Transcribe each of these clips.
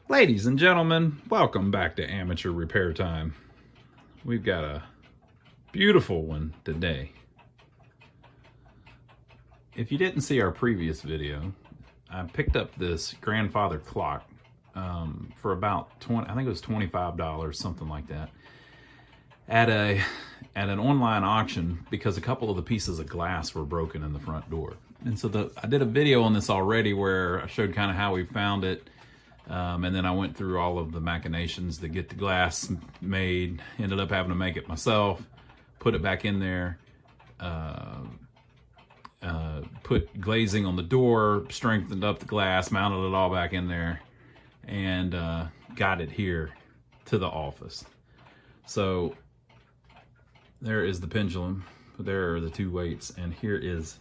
Ladies and gentlemen, welcome back to Amateur Repair Time. We've got a beautiful one today. If you didn't see our previous video, I picked up this grandfather clock for about I think it was $25, something like that, at an online auction because a couple of the pieces of glass were broken in the front door. And so I did a video on this already where I showed kind of how we found it. And then I went through all of the machinations to get the glass made, ended up having to make it myself, put it back in there, put glazing on the door, strengthened up the glass, mounted it all back in there, and got it here to the office. So there is the pendulum, there are the two weights, and here is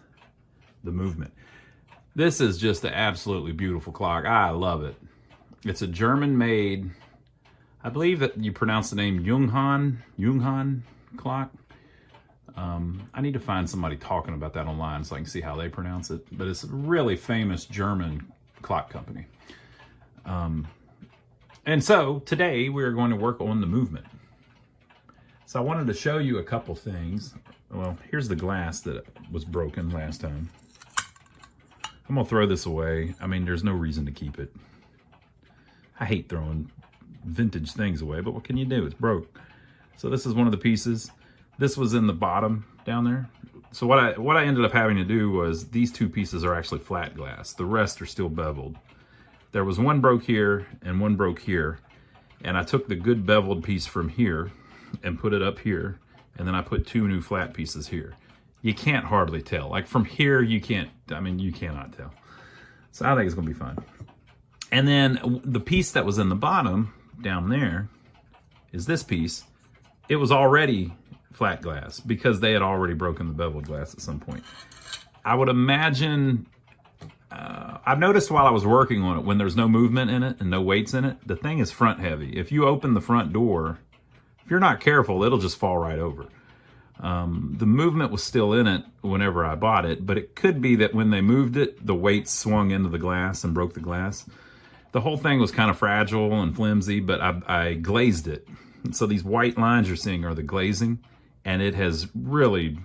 the movement. This is just an absolutely beautiful clock. I love it. It's a German-made, I believe that you pronounce the name Junghans clock. I need to find somebody talking about that online so I can see how they pronounce it. But it's a really famous German clock company. And so today we're going to work on the movement. So I wanted to show you a couple things. Well, here's the glass that was broken last time. I'm gonna throw this away. I mean, there's no reason to keep it. I hate throwing vintage things away, but what can you do? It's broke. So this is one of the pieces. This was in the bottom down there. So what I ended up having to do was these two pieces are actually flat glass. The rest are still beveled. There was one broke here and one broke here. And I took the good beveled piece from here and put it up here. And then I put two new flat pieces here. You can't hardly tell. Like from here, you cannot tell. So I think it's gonna be fun. And then the piece that was in the bottom down there is this piece. It was already flat glass because they had already broken the beveled glass at some point. I would imagine, I've noticed while I was working on it, when there's no movement in it and no weights in it, the thing is front heavy. If you open the front door, if you're not careful, it'll just fall right over. The movement was still in it whenever I bought it, but it could be that when they moved it, the weight swung into the glass and broke the glass. The whole thing was kind of fragile and flimsy, but I glazed it. And so these white lines you're seeing are the glazing, and it has really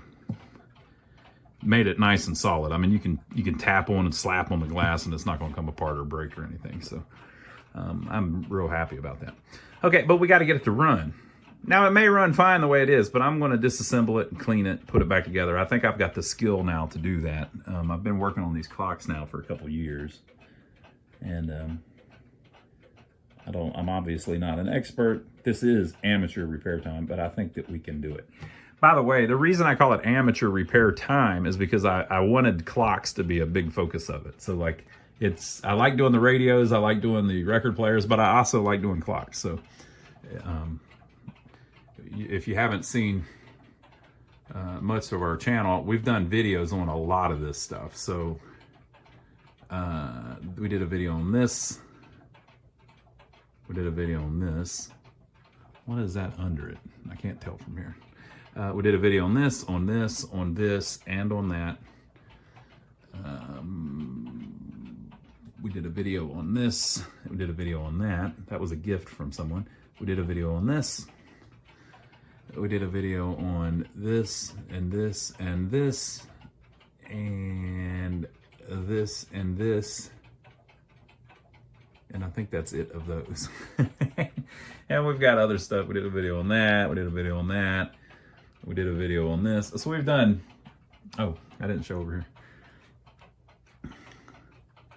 made it nice and solid. I mean, you can tap on and slap on the glass, and it's not going to come apart or break or anything. So I'm real happy about that. Okay, but we got to get it to run. Now, it may run fine the way it is, but I'm going to disassemble it and clean it, put it back together. I think I've got the skill now to do that. I've been working on these clocks now for a couple of years, and I'm obviously not an expert. This is amateur repair time, but I think that we can do it. By the way, the reason I call it amateur repair time is because I wanted clocks to be a big focus of it. So like I like doing the radios, I like doing the record players, but I also like doing clocks. So if you haven't seen much of our channel, we've done videos on a lot of this stuff. So we did a video on this. We did a video on this. What is that under it? I can't tell from here. We did a video on this, on this, on this, and on that. We did a video on this. We did a video on that. That was a gift from someone. We did a video on this. We did a video on this, and this, and this, and this, and this. And I think that's it of those. And we've got other stuff. We did a video on that. We did a video on that. We did a video on this. So we've done, oh, I didn't show over here.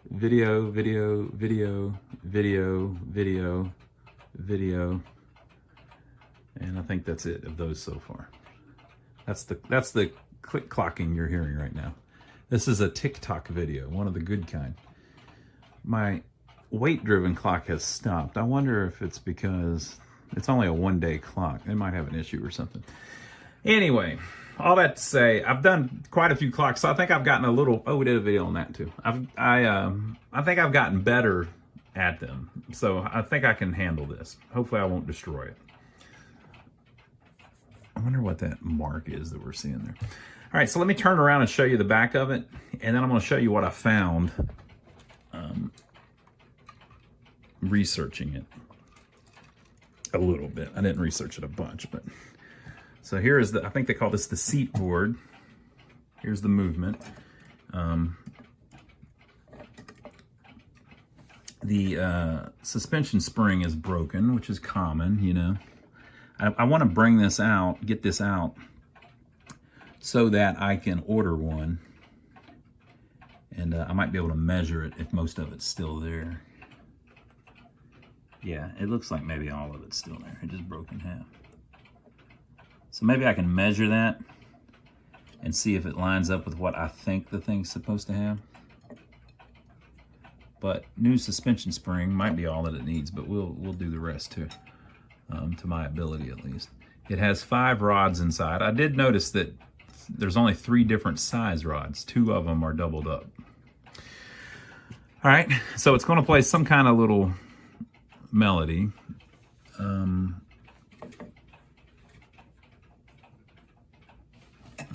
Video, video, video, video, video, video. And I think that's it of those so far. That's the click clocking you're hearing right now. This is a TikTok video, one of the good kind. My weight-driven clock has stopped. I wonder if it's because it's only a one-day clock. They might have an issue or something. Anyway, all that to say, I've done quite a few clocks, so I think I've gotten a little. Oh, we did a video on that too. I think I've gotten better at them, so I think I can handle this. Hopefully, I won't destroy it. I wonder what that mark is that we're seeing there. All right, so let me turn around and show you the back of it, and then I'm going to show you what I found researching it a little bit. I didn't research it a bunch, but so here is I think they call this the seat board. Here's the movement. The suspension spring is broken, which is common, you know. I want to bring this out, get this out, so that I can order one. And I might be able to measure it if most of it's still there. Yeah, it looks like maybe all of it's still there. It just broke in half. So maybe I can measure that and see if it lines up with what I think the thing's supposed to have. But new suspension spring might be all that it needs, but we'll do the rest too, to my ability at least. It has 5 rods inside. I did notice that there's only 3 different size rods. 2 of them are doubled up. All right, so it's going to play some kind of little melody. I'm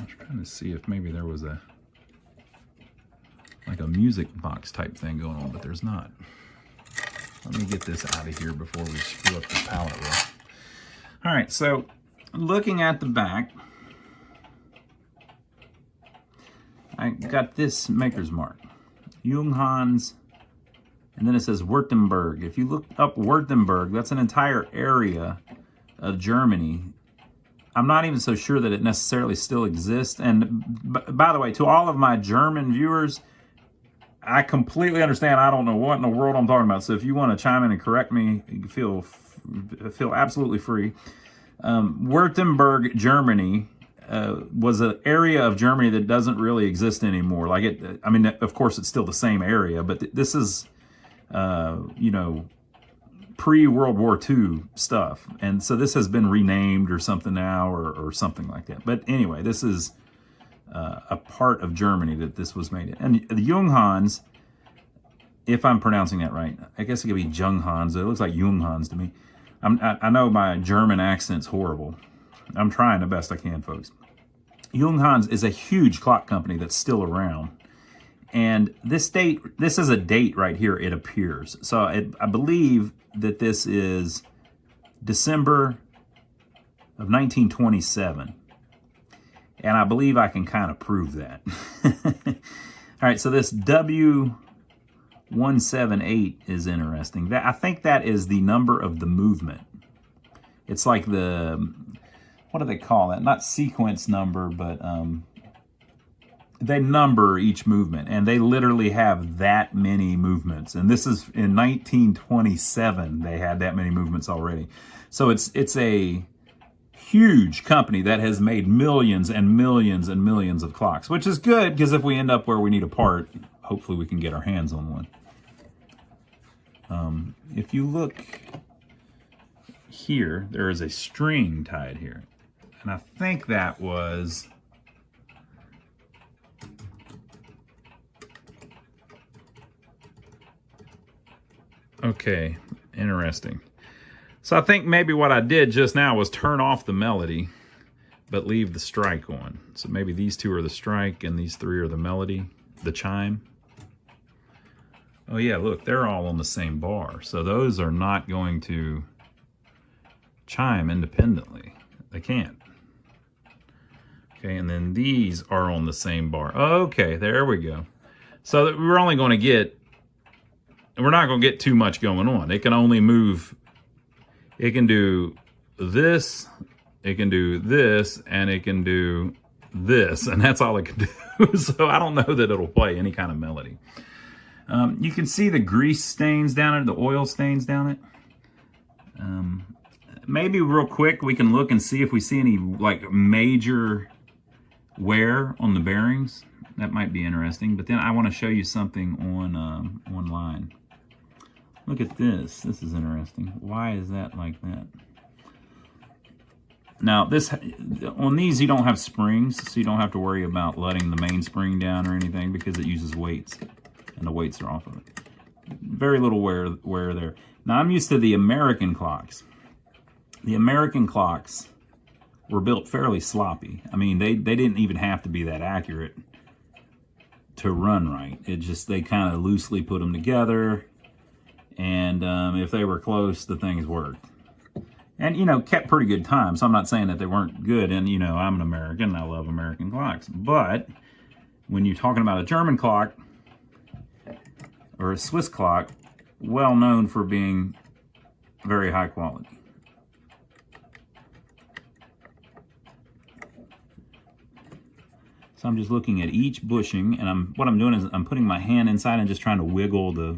trying to see if maybe there was like a music box type thing going on, but there's not. Let me get this out of here before we screw up the palette roll. All right, so looking at the back, I got this maker's mark, Junghans, and then it says Württemberg. If you look up Württemberg, that's an entire area of Germany. I'm not even so sure that it necessarily still exists. And by the way, to all of my German viewers, I completely understand. I don't know what in the world I'm talking about. So if you want to chime in and correct me, you feel absolutely free. Württemberg, Germany, was an area of Germany that doesn't really exist anymore. Like it, I mean, of course, it's still the same area, but this is, you know, pre-World War II stuff. And so this has been renamed or something now, or something like that. But anyway, this is a part of Germany that this was made in. And the Junghans, if I'm pronouncing that right, I guess it could be Junghans. It looks like Junghans to me. I know my German accent's horrible. I'm trying the best I can, folks. Junghans is a huge clock company that's still around. And this is a date right here, it appears. So I believe that this is December of 1927. And I believe I can kind of prove that. All right, so this W178 is interesting. I think that is the number of the movement. It's like the, what do they call that? Not sequence number, but they number each movement. And they literally have that many movements. And this is in 1927, they had that many movements already. So it's a huge company that has made millions and millions and millions of clocks, which is good, because if we end up where we need a part, hopefully we can get our hands on one. If you look here, there is a string tied here. And I think that was, okay, interesting. So I think maybe what I did just now was turn off the melody, but leave the strike on. So maybe these 2 are the strike and these 3 are the melody, the chime. Oh yeah, look, they're all on the same bar. So those are not going to chime independently. They can't. Okay, and then these are on the same bar. Okay, there we go. So we're only going to get, we're not going to get too much going on. It can only move, it can do this, it can do this, and it can do this, and that's all it can do. So I don't know that it'll play any kind of melody. You can see the grease stains down it, the oil stains down it. Maybe real quick we can look and see if we see any like major wear on the bearings. That might be interesting. But then I want to show you something on online. Look at this. This is interesting. Why is that like that? Now this, on these you don't have springs, so you don't have to worry about letting the main spring down or anything, because it uses weights, and the weights are off of it. Very little wear there. Now I'm used to the American clocks. The American clocks were built fairly sloppy. I mean, they didn't even have to be that accurate to run right. It just, they kind of loosely put them together, And if they were close, the things worked. And, you know, kept pretty good time. So I'm not saying that they weren't good. And, you know, I'm an American and I love American clocks. But when you're talking about a German clock or a Swiss clock, well known for being very high quality. So I'm just looking at each bushing, and what I'm doing is I'm putting my hand inside and just trying to wiggle the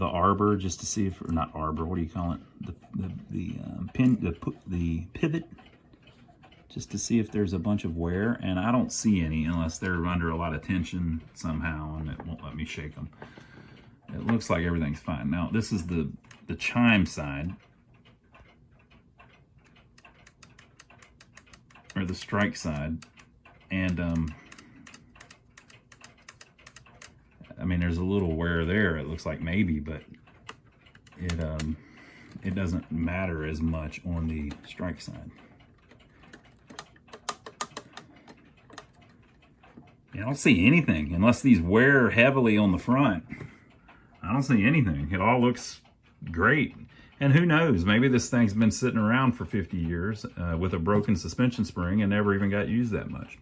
arbor, just to see if, or not arbor, what do you call it? The pivot, just to see if there's a bunch of wear, and I don't see any unless they're under a lot of tension somehow, and it won't let me shake them. It looks like everything's fine. Now this is the chime side, or the strike side, and I mean, there's a little wear there, it looks like, maybe, but it doesn't matter as much on the strike side. I don't see anything unless these wear heavily on the front. I don't see anything. It all looks great. And who knows, maybe this thing's been sitting around for 50 years with a broken suspension spring and never even got used that much.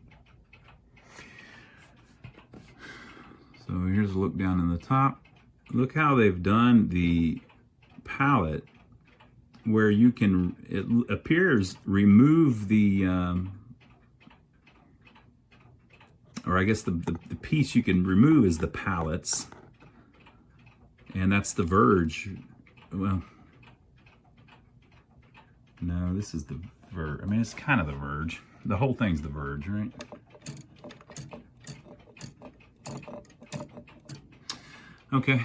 So here's a look down in the top. Look how they've done the pallet where you can, it appears, remove the, or I guess the piece you can remove is the pallets. And that's the verge. Well, no, this is the verge. I mean, it's kind of the verge. The whole thing's the verge, right? Okay,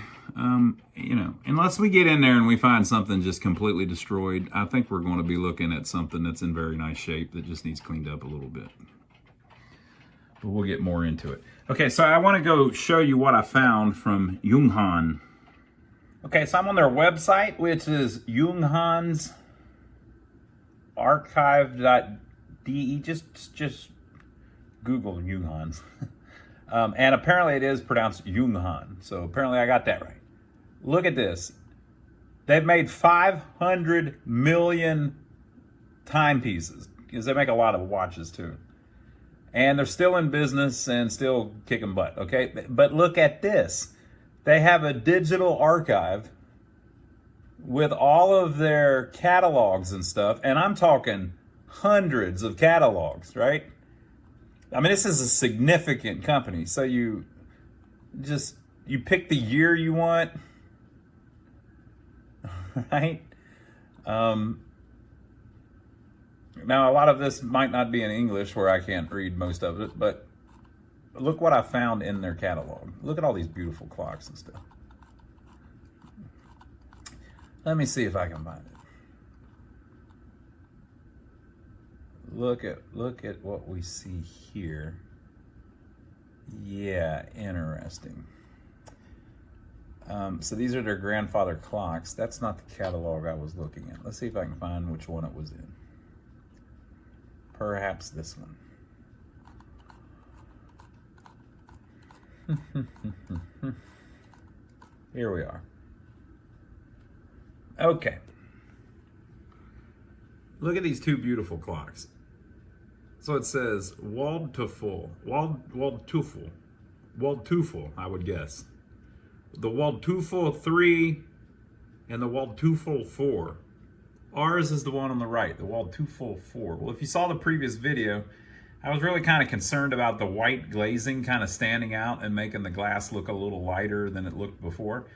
you know, unless we get in there and we find something just completely destroyed, I think we're going to be looking at something that's in very nice shape that just needs cleaned up a little bit. But we'll get more into it. Okay, so I want to go show you what I found from Junghans. Okay, so I'm on their website, which is junghans.archive.de. Just Google Junghans. And apparently it is pronounced Junghans. So apparently I got that right. Look at this. They've made 500 million timepieces, because they make a lot of watches too. And they're still in business and still kicking butt, okay? But look at this. They have a digital archive with all of their catalogs and stuff. And I'm talking hundreds of catalogs, right? I mean, this is a significant company. So you pick the year you want, right? Now, a lot of this might not be in English where I can't read most of it, but look what I found in their catalog. Look at all these beautiful clocks and stuff. Let me see if I can find it. Look at what we see here. Yeah, interesting. So these are their grandfather clocks. That's not the catalog I was looking at. Let's see if I can find which one it was in. Perhaps this one. Here we are. Okay. Look at these two beautiful clocks. So it says Waldteufel, I would guess. The Waldteufel 3 and the Waldteufel 4. Ours is the one on the right, the Waldteufel 4. Well, if you saw the previous video, I was really kind of concerned about the white glazing kind of standing out and making the glass look a little lighter than it looked before.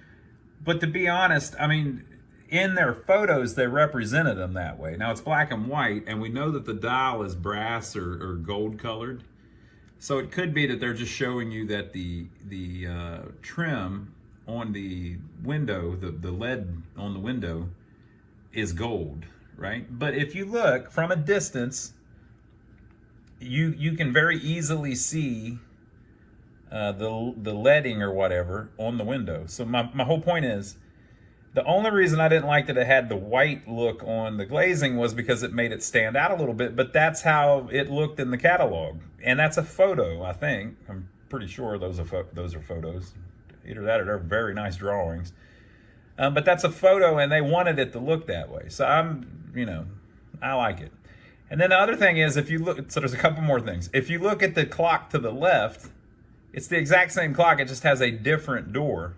But to be honest, I mean, in their photos, they represented them that way. Now it's black and white, and we know that the dial is brass or gold colored. So it could be that they're just showing you that the trim on the window, the lead on the window, is gold, right? But if you look from a distance, you can very easily see the leading or whatever on the window. So my whole point is, the only reason I didn't like that it had the white look on the glazing was because it made it stand out a little bit, but that's how it looked in the catalog. And that's a photo, I think. I'm pretty sure those are photos. Either that or they're very nice drawings. But that's a photo, and they wanted it to look that way. So I like it. And then the other thing is, if you look, so there's a couple more things. If you look at the clock to the left, it's the exact same clock, it just has a different door.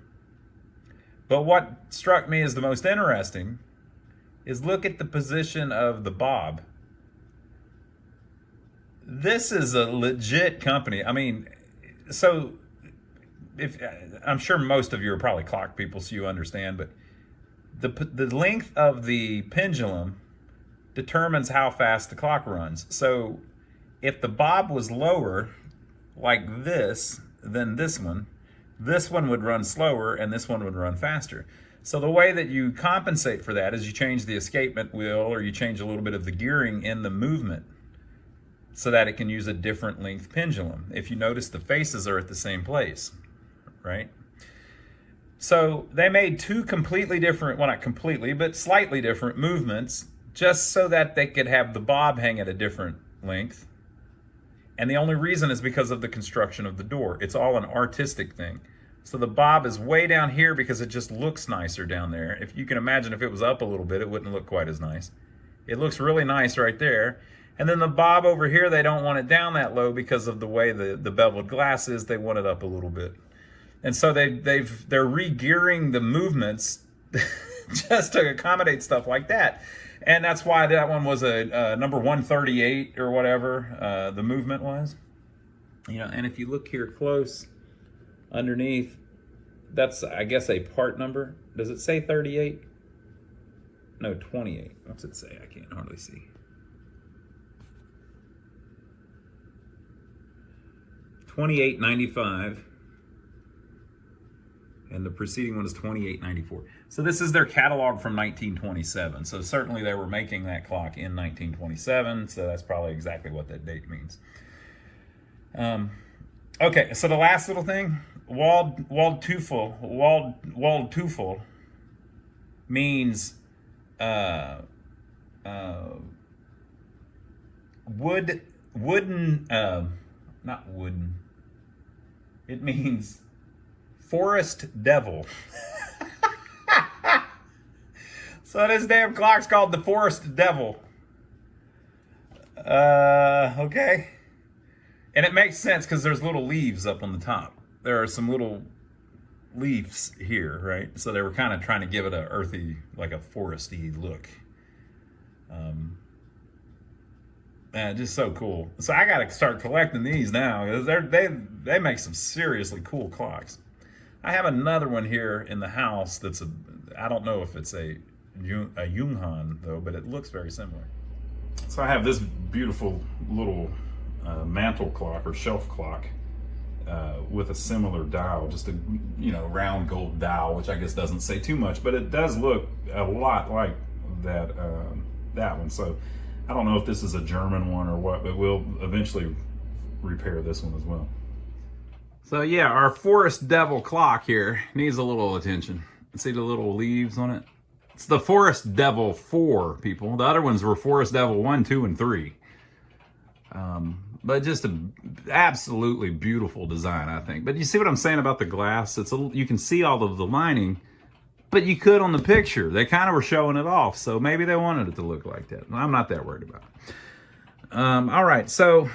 But what struck me as the most interesting is look at the position of the bob. This is a legit company. I mean, so I'm sure most of you are probably clock people, so you understand, but the length of the pendulum determines how fast the clock runs. So if the bob was lower, like this, than this one would run slower and this one would run faster. So the way that you compensate for that is you change the escapement wheel, or you change a little bit of the gearing in the movement so that it can use a different length pendulum. If you notice, the faces are at the same place, right? So they made two completely different, well, not completely, but slightly different movements, just so that they could have the bob hang at a different length. And the only reason is because of the construction of the door. It's all an artistic thing. So the bob is way down here because it just looks nicer down there. If you can imagine, if it was up a little bit, it wouldn't look quite as nice. It looks really nice right there. And then the bob over here, they don't want it down that low because of the way the beveled glass is. They want it up a little bit. And so they're re-gearing the movements just to accommodate stuff like that. And that's why that one was a number 138 or whatever the movement was. And if you look here close underneath, that's, I guess, a part number. Does it say 38? No, 28. What's it say? I can't hardly see. 2895. And the preceding one is 2894. So this is their catalog from 1927. So certainly they were making that clock in 1927. So that's probably exactly what that date means. Okay, so the last little thing, Waldteufel means not wooden. It means forest devil. So this damn clock's called the Forest Devil. Okay. And it makes sense because there's little leaves up on the top. There are some little leaves here, right? So they were kind of trying to give it a earthy, like a foresty look. Just so cool. So I got to start collecting these now because they make some seriously cool clocks. I have another one here in the house that's I don't know if it's a Junghans though, but it looks very similar. So I have this beautiful little mantle clock or shelf clock with a similar dial, just a round gold dial, which I guess doesn't say too much, but it does look a lot like that one. So I don't know if this is a German one or what, but we'll eventually repair this one as well. So yeah, our Forest Devil clock here needs a little attention. See the little leaves on it? It's the Forest Devil 4, people. The other ones were Forest Devil 1, 2, and 3. But just an absolutely beautiful design, I think. But you see what I'm saying about the glass? You can see all of the lining, but you could on the picture. They kind of were showing it off, so maybe they wanted it to look like that. I'm not that worried about it. All right, so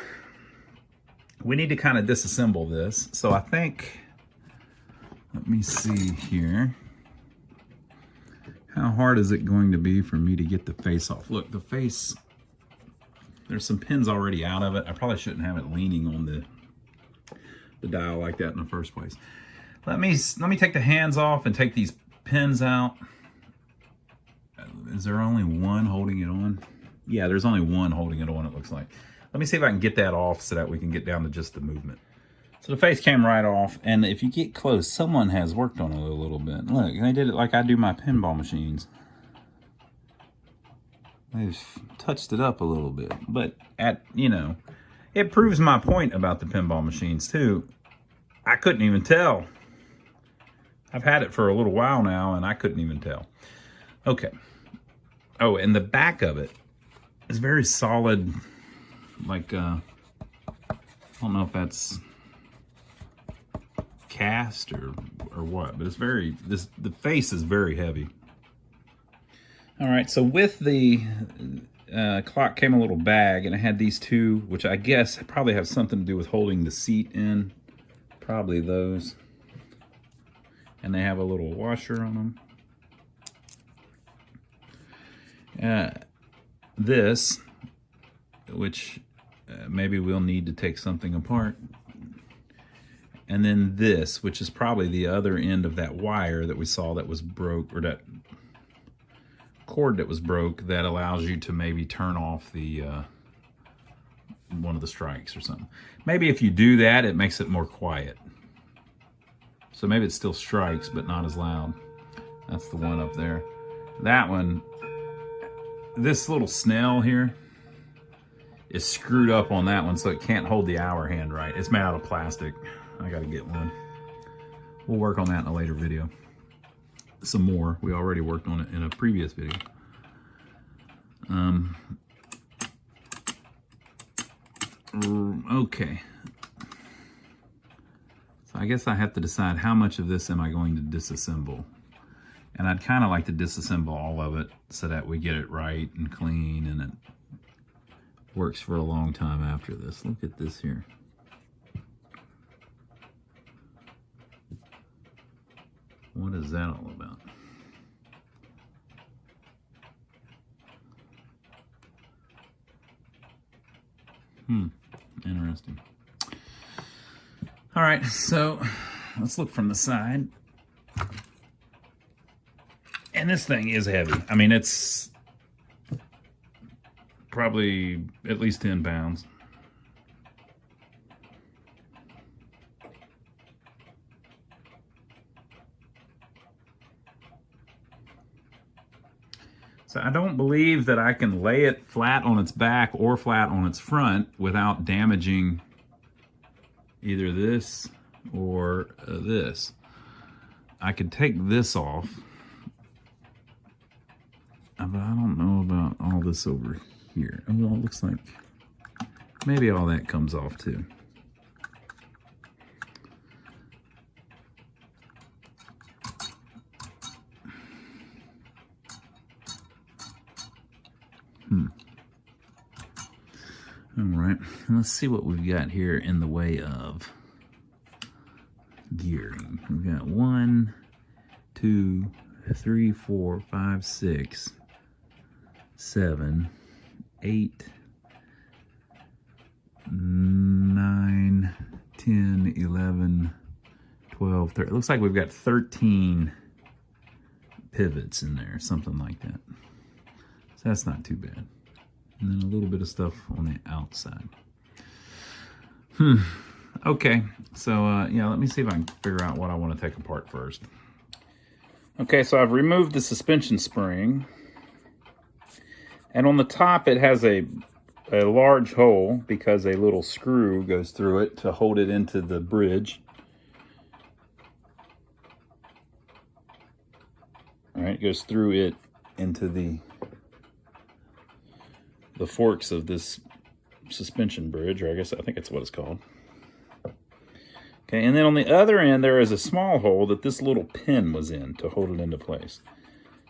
we need to kind of disassemble this. So I think, let me see here. How hard is it going to be for me to get the face off? Look, the face, there's some pins already out of it. I probably shouldn't have it leaning on the dial like that in the first place. Let me take the hands off and take these pins out. Is there only one holding it on? Yeah, there's only one holding it on, it looks like. Let me see if I can get that off so that we can get down to just the movement. So the face came right off, and if you get close, someone has worked on it a little bit. Look, they did it like I do my pinball machines. They've touched it up a little bit, but it proves my point about the pinball machines too. I couldn't even tell. I've had it for a little while now, and I couldn't even tell. Okay. Oh, and the back of it is very solid. Like, I don't know if that's cast or or what, but it's very, the face is very heavy. All right, so with the clock came a little bag, and it had these two, which I guess probably have something to do with holding the seat in. Probably those. And they have a little washer on them. This, which maybe we'll need to take something apart. And then this, which is probably the other end of that wire that we saw that was broke, or that cord that was broke, that allows you to maybe turn off the one of the strikes or something. Maybe if you do that, it makes it more quiet. So maybe it still strikes, but not as loud. That's the one up there. That one, this little snell here is screwed up on that one, so it can't hold the hour hand right. It's made out of plastic. I gotta get one. We'll work on that in a later video. Some more. We already worked on it in a previous video. Okay. So I guess I have to decide how much of this am I going to disassemble. And I'd kind of like to disassemble all of it so that we get it right and clean and it works for a long time after this. Look at this here. What is that all about? Interesting. All right, so let's look from the side. And this thing is heavy. I mean, it's probably at least 10 pounds. So I don't believe that I can lay it flat on its back or flat on its front without damaging either this or this. I could take this off, but I don't know about all this over here. Well, it looks like maybe all that comes off too. All right, let's see what we've got here in the way of gearing. We've got 1, 2, 3, 4, 5, 6, 7, 8, 9, 10, 11, 12, 13. It looks like we've got 13 pivots in there, something like that. So that's not too bad. And then a little bit of stuff on the outside. Okay, so yeah, let me see if I can figure out what I want to take apart first. Okay, so I've removed the suspension spring. And on the top it has a large hole because a little screw goes through it to hold it into the bridge. All right, it goes through it into the forks of this suspension bridge, or I think that's what it's called. Okay, and then on the other end there is a small hole that this little pin was in to hold it into place.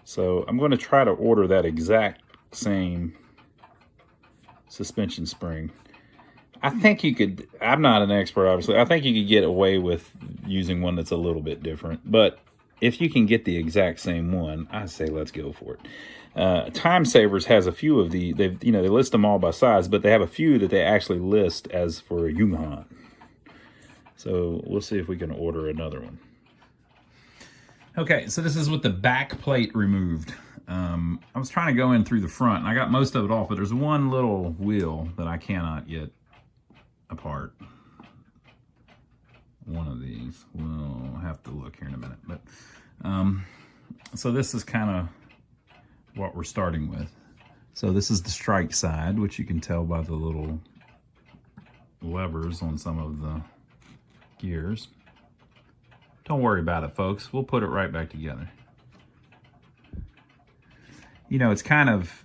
So I'm going to try to order that exact same suspension spring. I think you could, I'm not an expert obviously, I think you could get away with using one that's a little bit different, but if you can get the exact same one, I say let's go for it. Time Savers has a few of the, they list them all by size, but they have a few that they actually list as for a Junghans. So we'll see if we can order another one. Okay, so this is with the back plate removed. I was trying to go in through the front, and I got most of it off, but there's one little wheel that I cannot get apart. One of these. We'll have to look here in a minute. But so this is kind of what we're starting with. So this is the strike side, which you can tell by the little levers on some of the gears. Don't worry about it, folks. We'll put it right back together. You know, it's kind of,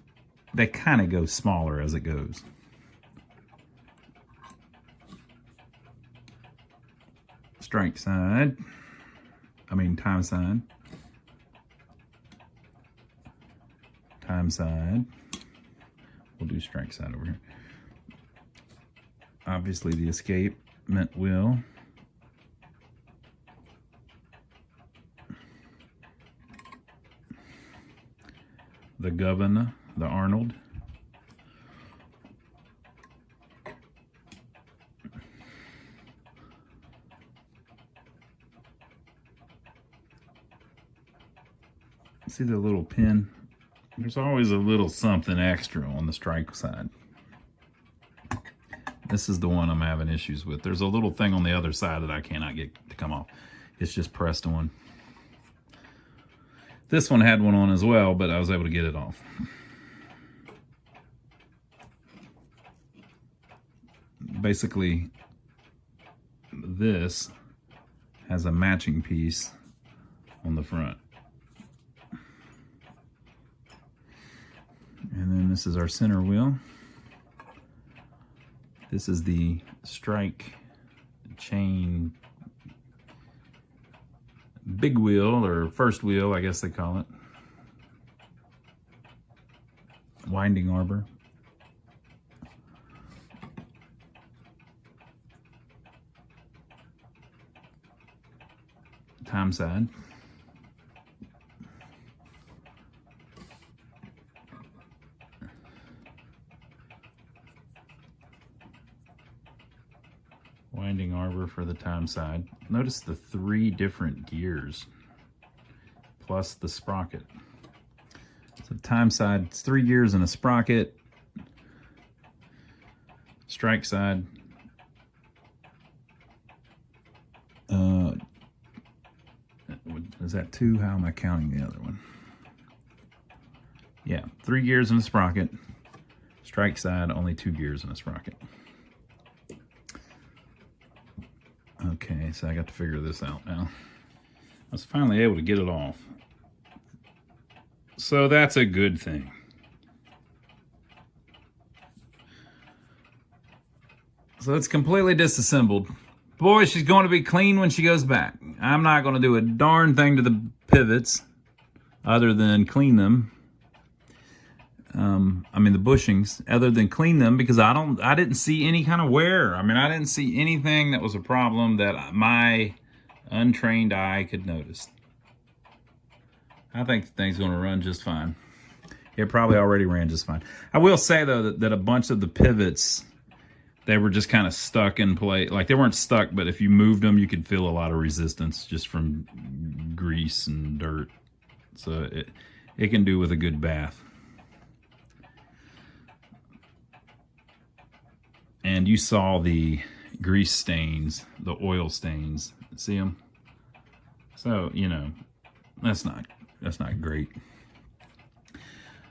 they kind of go smaller as it goes. Strike side. time side. Time side. We'll do strike side over here. Obviously the escapement wheel. The governor, the Arnold. See the little pin? There's always a little something extra on the strike side. This is the one I'm having issues with. There's a little thing on the other side that I cannot get to come off. It's just pressed on. This one had one on as well, but I was able to get it off. Basically, this has a matching piece on the front. And then this is our center wheel. This is the strike chain big wheel, or first wheel, I guess they call it. Winding arbor. Time side. Winding arbor for the time side. Notice the 3 different gears plus the sprocket. So time side, it's 3 gears and a sprocket. Strike side, is that 2? How am I counting the other one? Yeah, 3 gears and a sprocket. Strike side, only 2 gears and a sprocket. Okay, so I got to figure this out now. I was finally able to get it off. So that's a good thing. So it's completely disassembled. Boy, she's going to be clean when she goes back. I'm not going to do a darn thing to the pivots other than clean them. The bushings, other than clean them, because I didn't see any kind of wear. I didn't see anything that was a problem that my untrained eye could notice. I think the thing's going to run just fine. It probably already ran just fine. I will say, though, that a bunch of the pivots, they were just kind of stuck in place. Like, they weren't stuck, but if you moved them, you could feel a lot of resistance just from grease and dirt. So it can do with a good bath. And you saw the grease stains, the oil stains. See them? So, that's not great.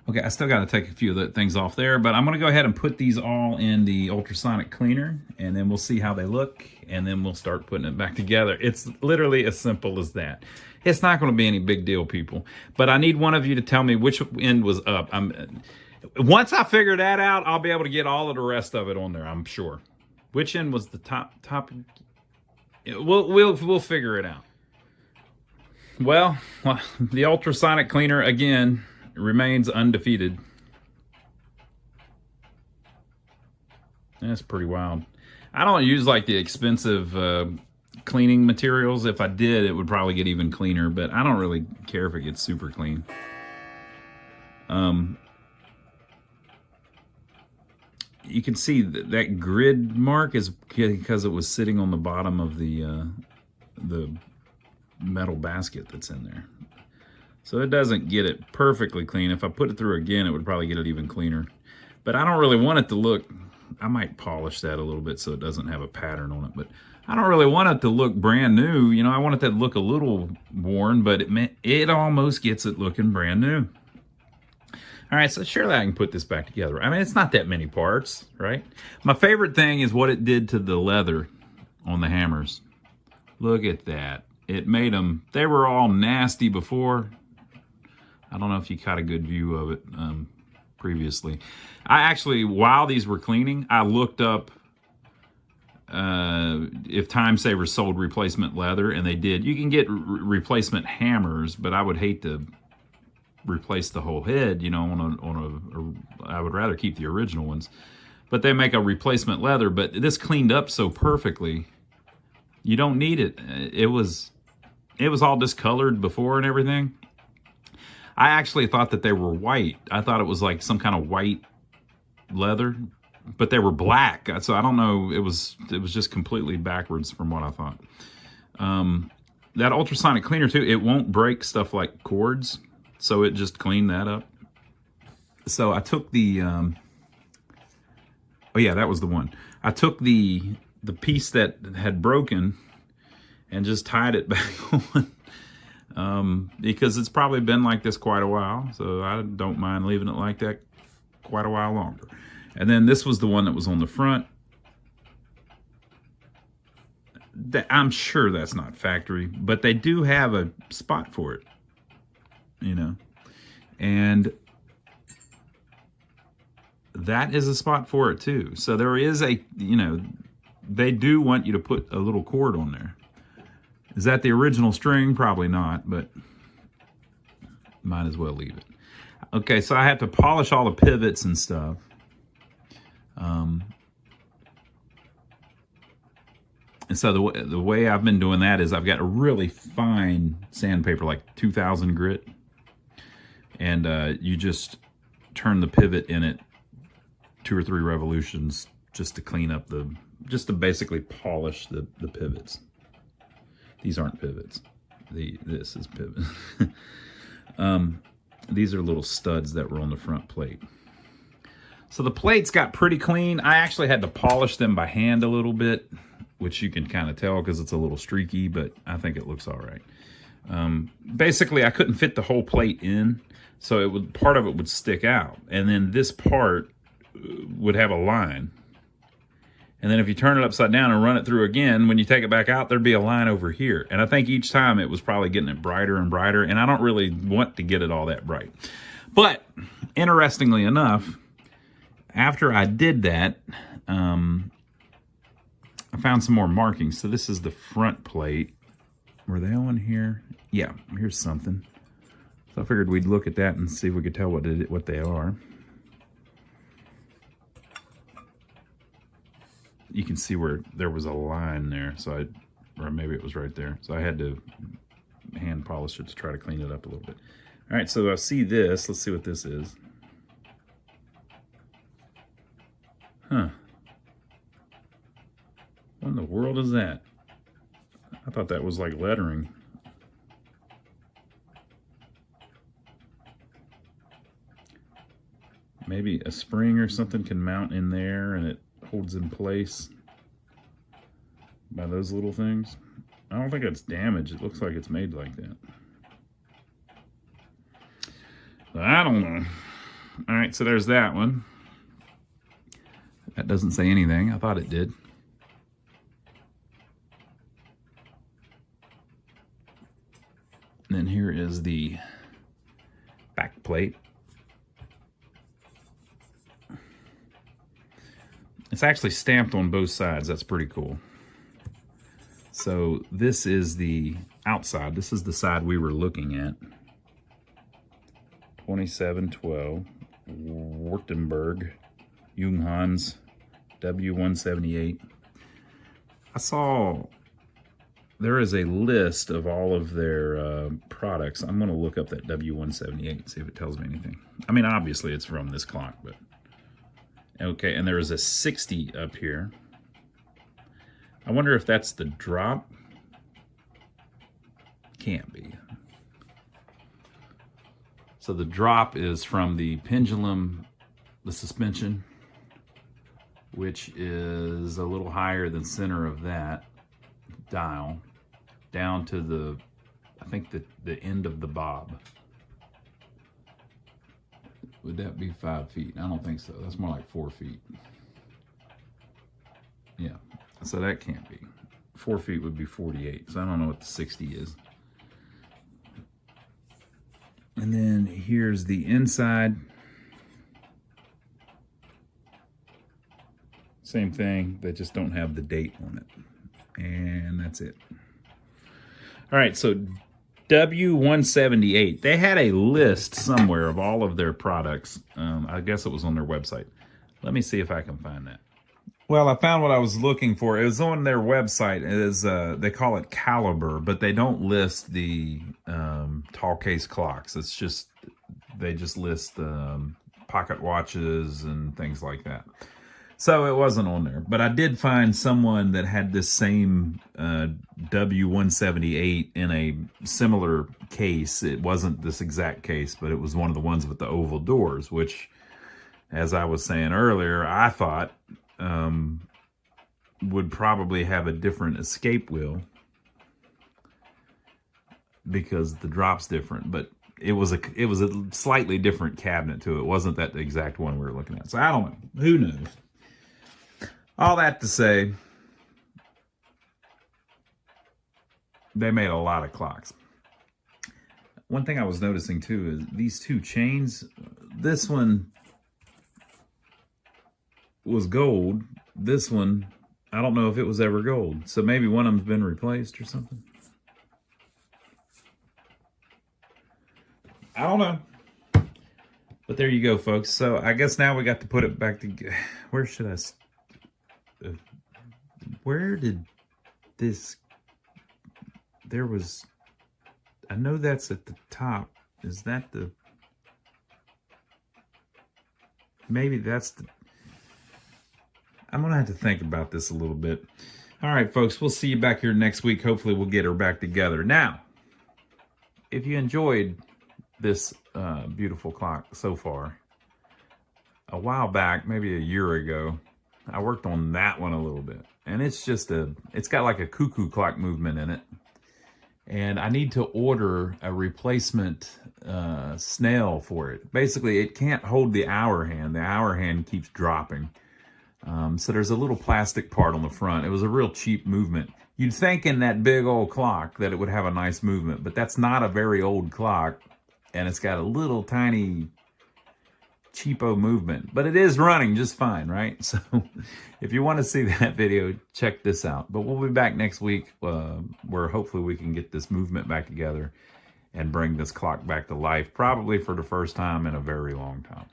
Okay, I still got to take a few of the things off there, but I'm going to go ahead and put these all in the ultrasonic cleaner, and then we'll see how they look, and then we'll start putting it back together. It's literally as simple as that. It's not going to be any big deal, people, but I need one of you to tell me which end was up. Once I figure that out, I'll be able to get all of the rest of it on there, I'm sure. Which end was the top? We'll figure it out. Well, the ultrasonic cleaner, again, remains undefeated. That's pretty wild. I don't use like the expensive cleaning materials. If I did, it would probably get even cleaner, but I don't really care if it gets super clean. You can see that grid mark is because it was sitting on the bottom of the metal basket that's in there. So it doesn't get it perfectly clean. If I put it through again, it would probably get it even cleaner. But I don't really want it to look, I might polish that a little bit so it doesn't have a pattern on it, but I don't really want it to look brand new. I want it to look a little worn, but it almost gets it looking brand new. All right, so surely I can put this back together. It's not that many parts, right? My favorite thing is what it did to the leather on the hammers. Look at that. It made them, they were all nasty before. I don't know if you caught a good view of it previously. I actually, while these were cleaning, I looked up if Time Savers sold replacement leather, and they did. You can get replacement hammers, but I would hate to replace the whole head, you know, I would rather keep the original ones. But they make a replacement leather, but this cleaned up so perfectly, you don't need it. It was all discolored before and everything. I actually thought that they were white. I thought it was like some kind of white leather, but they were black. So I don't know. It was just completely backwards from what I thought. That ultrasonic cleaner too, it won't break stuff like cords. So it just cleaned that up. So I took the, oh yeah, that was the one. I took the piece that had broken and just tied it back on, because it's probably been like this quite a while. So I don't mind leaving it like that quite a while longer. And then this was the one that was on the front. I'm sure that's not factory, but they do have a spot for it, you know. And that is a spot for it too. So there is a, you know, they do want you to put a little cord on there. Is that the original string? Probably not, but might as well leave it. Okay, so I have to polish all the pivots and stuff. And so the way I've been doing that is I've got a really fine sandpaper, like 2000 grit. And you just turn the pivot in it 2 or 3 revolutions just to clean up just to basically polish the pivots. These aren't pivots. This is pivot. These are little studs that were on the front plate. So the plates got pretty clean. I actually had to polish them by hand a little bit, which you can kind of tell because it's a little streaky, but I think it looks all right. Basically, I couldn't fit the whole plate in, so part of it would stick out. And then this part would have a line. And then if you turn it upside down and run it through again, when you take it back out, there'd be a line over here. And I think each time it was probably getting it brighter and brighter, and I don't really want to get it all that bright. But interestingly enough, after I did that, I found some more markings. So this is the front plate. Were they on here? Yeah, here's something. So I figured we'd look at that and see if we could tell what they are. You can see where there was a line there, so or maybe it was right there. So I had to hand polish it to try to clean it up a little bit. All right, so I see this. Let's see what this is. Huh. What in the world is that? I thought that was like lettering. Maybe a spring or something can mount in there and it holds in place by those little things. I don't think it's damaged. It looks like it's made like that. I don't know. All right, so there's that one. That doesn't say anything. I thought it did. And then here is the back plate. It's actually stamped on both sides. That's pretty cool. So this is the outside. This is the side we were looking at. 2712 Württemberg Junghans W178. I saw there is a list of all of their products. I'm going to look up that W178 and see if it tells me anything. I mean, obviously it's from this clock, but okay. And there is a 60 up here. I wonder if that's the drop. Can't be. So the drop is from the pendulum, the suspension, which is a little higher than center of that dial, down to the, I think the end of the bob. Would that be 5 feet? I don't think so. That's more like 4 feet. Yeah, so that can't be. 4 feet would be 48, so I don't know what the 60 is. And then here's the inside. Same thing, they just don't have the date on it. And that's it. All right, so W178. They had a list somewhere of all of their products. I guess it was on their website. Let me see if I can find that. Well, I found what I was looking for. It was on their website. It is, they call it caliber, but they don't list the tall case clocks. It's just, they just list pocket watches and things like that. So it wasn't on there. But I did find someone that had this same W178 in a similar case. It wasn't this exact case, but it was one of the ones with the oval doors, which, as I was saying earlier, I thought would probably have a different escape wheel because the drop's different, but it was a slightly different cabinet too. It wasn't that the exact one we were looking at. So I don't know. Who knows? All that to say, they made a lot of clocks. One thing I was noticing too is these two chains. This one was gold. This one, I don't know if it was ever gold. So maybe one of them's been replaced or something. I don't know. But there you go, folks. So I guess now we got to put it back together. Where should I... where did this... There was... I know that's at the top. Is that the... Maybe that's the... I'm going to have to think about this a little bit. All right, folks, we'll see you back here next week. Hopefully we'll get her back together. Now, if you enjoyed this beautiful clock so far, a while back, maybe a year ago, I worked on that one a little bit. And it's just it's got like a cuckoo clock movement in it. And I need to order a replacement snail for it. Basically, it can't hold the hour hand. The hour hand keeps dropping. So there's a little plastic part on the front. It was a real cheap movement. You'd think in that big old clock that it would have a nice movement, but that's not a very old clock. And it's got a little tiny cheapo movement, but it is running just fine, right? So if you want to see that video, check this out. But we'll be back next week where hopefully we can get this movement back together and bring this clock back to life, probably for the first time in a very long time.